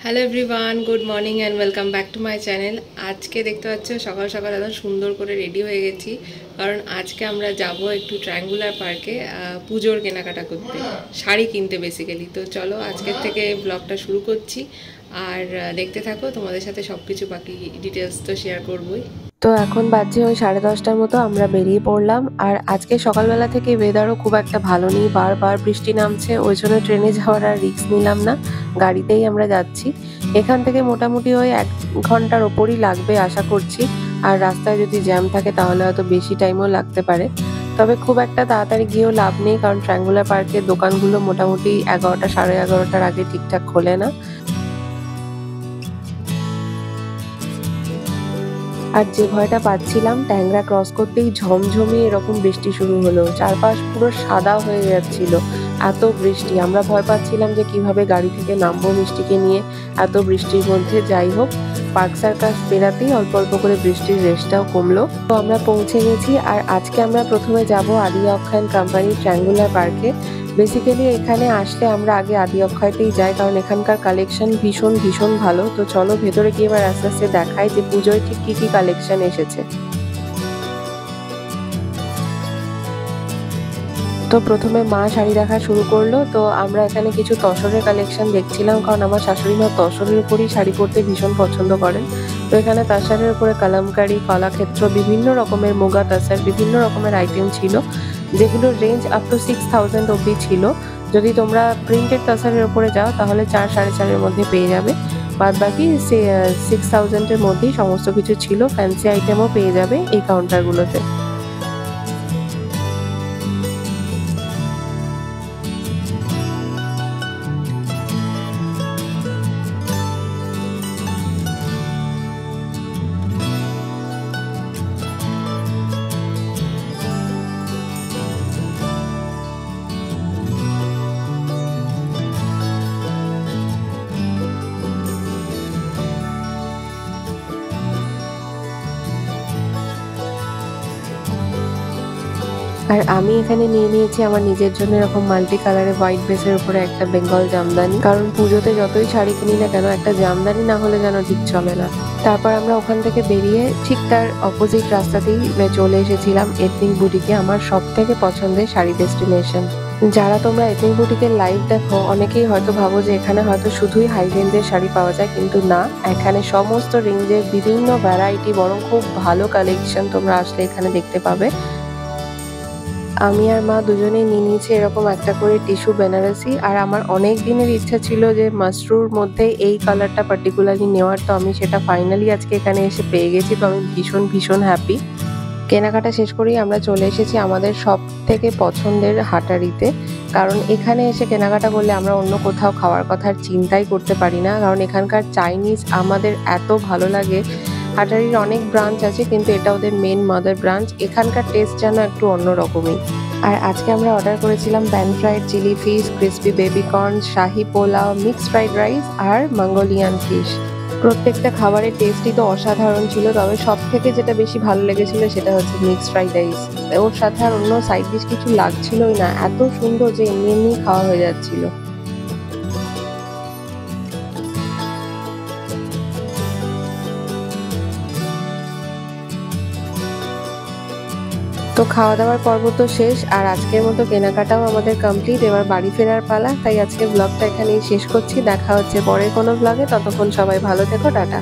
Hello everyone, good morning and welcome back to my channel. আজকে দেখতে পাচ্ছ সকাল সকাল একদম সুন্দর করে রেডি হয়ে গেছি, কারণ আজকে আমরা যাব একটু ট্রায়াঙ্গুলার পার্কে পুজোর কেনাকাটা করতে, শাড়ি কিনতে বেসিক্যালি। তো চলো আজকের থেকে ব্লগটা শুরু করছি, আর দেখতে থাকো। তোমাদের সাথে সব কিছু বাকি ডিটেলস তো শেয়ার করবোই। তো এখন বাজছে ওই 10:30টার মতো, আমরা বেরিয়ে পড়লাম। আর আজকে সকালবেলা থেকে ওয়েদারও খুব একটা ভালো নেই, বারবার বৃষ্টি নামছে, ওই জন্য ট্রেনে যাওয়ার আর রিস্ক নিলাম না, গাড়িতেই আমরা যাচ্ছি। এখান থেকে মোটামুটি ওই 1 ঘন্টার ওপরই লাগবে আশা করছি। আর রাস্তায় যদি জ্যাম থাকে তাহলে হয়তো বেশি টাইমও লাগতে পারে। তবে খুব একটা তাড়াতাড়ি গিয়েও লাভ নেই, কারণ ট্রায়াঙ্গুলার পার্কের দোকানগুলো মোটামুটি 11টা সাড়ে 11টার আগে ঠিকঠাক খোলে না। আর যে ভয়টা পাচ্ছিলাম, ট্যাংরা ক্রস করতেই ঝমঝমিয়ে এরকম বৃষ্টি শুরু হলো, চারপাশ পুরো সাদা হয়ে যাচ্ছিল, এত বৃষ্টি। আমরা ভয় পাচ্ছিলাম যে কিভাবে গাড়ি থেকে নামবো মিষ্টিকে নিয়ে এত বৃষ্টির মধ্যে। যাই হোক, পার্ক সার্কাস বেরাতেই অল্প অল্প করে বৃষ্টির রেশটাও কমলো। তো আমরা পৌঁছে গেছি। আর আজকে আমরা প্রথমে যাব আদি অক্ষয় কোম্পানি ট্রায়াঙ্গুলার পার্কে। বেসিক্যালি এখানে আসলে আমরা আগে আদি অক্ষয়তেই যাই, কারণ এখানকার কালেকশন ভীষণ ভীষণ ভালো। তো চলো ভেতরে গিয়ে এবার আস্তে আস্তে দেখাই যে পুজোয় ঠিক কি কি কালেকশন এসেছে। তো প্রথমে মা শাড়ি দেখা শুরু করলো। তো আমরা এখানে কিছু তসরের কালেকশন দেখছিলাম, কারণ আমার শাশুড়ি মা তসরের উপরই শাড়ি পরতে ভীষণ পছন্দ করেন। তো এখানে তাসারের উপরে কালামকারি, কলাক্ষেত্র, বিভিন্ন রকমের মুগা তাসার, বিভিন্ন রকমের আইটেম ছিল, যেগুলোর রেঞ্জ আপ টু 6000 অব্দি ছিল। যদি তোমরা প্রিন্টেড তাসারের উপরে যাও তাহলে 4-4.5-এর মধ্যে পেয়ে যাবে। বাদ বাকি 6000-এর মধ্যেই সমস্ত কিছু ছিল। ফ্যান্সি আইটেমও পেয়ে যাবে এই কাউন্টারগুলোতে। আর আমি এখানে নিয়ে নিয়েছি আমার নিজের জন্য এরকম মাল্টি কালারের হোয়াইট বেসের উপরে একটা বেঙ্গল জামদানি, কারণ পুজোতে যতই শাড়ি কিনি না কেন একটা জামদানি না হলে যেন ঠিক চলে না। তারপর আমরা ওখান থেকে বেরিয়ে ঠিক তার অপোজিট রাস্তাতেই চলে এসেছিলাম এথনিক বুটিকে, আমার সব থেকে পছন্দের শাড়ি ডেস্টিনেশন। যারা তোমরা এথনিক বুটিকের লাইভ দেখো অনেকেই হয়তো ভাবো যে এখানে হয়তো শুধুই হাই রেঞ্জের শাড়ি পাওয়া যায়, কিন্তু না, এখানে সমস্ত রেঞ্জের বিভিন্ন ভ্যারাইটি, বরং খুব ভালো কালেকশন তোমরা আসলে এখানে দেখতে পাবে। আমি আর মা দুজনেই নিয়ে নিয়েছি এরকম একটা করে টিস্যু বেনারসি। আর আমার অনেক দিনের ইচ্ছা ছিল যে মাশরুর মধ্যে এই কালারটা পার্টিকুলারলি নেওয়ার, তো আমি সেটা ফাইনালি আজকে এখানে এসে পেয়ে গেছি। তো আমি ভীষণ ভীষণ হ্যাপি। কেনাকাটা শেষ করেই আমরা চলে এসেছি আমাদের সব থেকে পছন্দের হাটারিতে, কারণ এখানে এসে কেনাকাটা করলে আমরা অন্য কোথাও খাওয়ার কথার চিন্তাই করতে পারি না, কারণ এখানকার চাইনিজ আমাদের এত ভালো লাগে। হাটারির অনেক ব্রাঞ্চ আছে, কিন্তু এটা ওদের মেন মাদার ব্রাঞ্চ। এখানকার টেস্ট যেন একটু অন্যরকমই। আর আজকে আমরা অর্ডার করেছিলাম pan fried chilli fish, crispy baby corn, shahi pulao, mixed fried rice আর মঙ্গোলিয়ান ফিশ। প্রত্যেকটা খাবারের টেস্টই তো অসাধারণ ছিল, তবে সব থেকে যেটা বেশি ভালো লেগেছিল সেটা হচ্ছে মিক্সড ফ্রাইড রাইস। ওর সাথে আর অন্য সাইড ডিশ কিছু লাগছিলই না, এত সুন্দর যে এমনি এমনি খাওয়া হয়ে যাচ্ছিল। তো খাওয়া দাওয়ার পর্ব তো শেষ, আর আজকের মতো কেনাকাটাও আমাদের কমপ্লিট। এবার বাড়ি ফেরার পালা, তাই আজকের ব্লগটা এখানেই শেষ করছি। দেখা হচ্ছে পরের কোনো ব্লগে, ততক্ষণ সবাই ভালো থেকো, টাটা।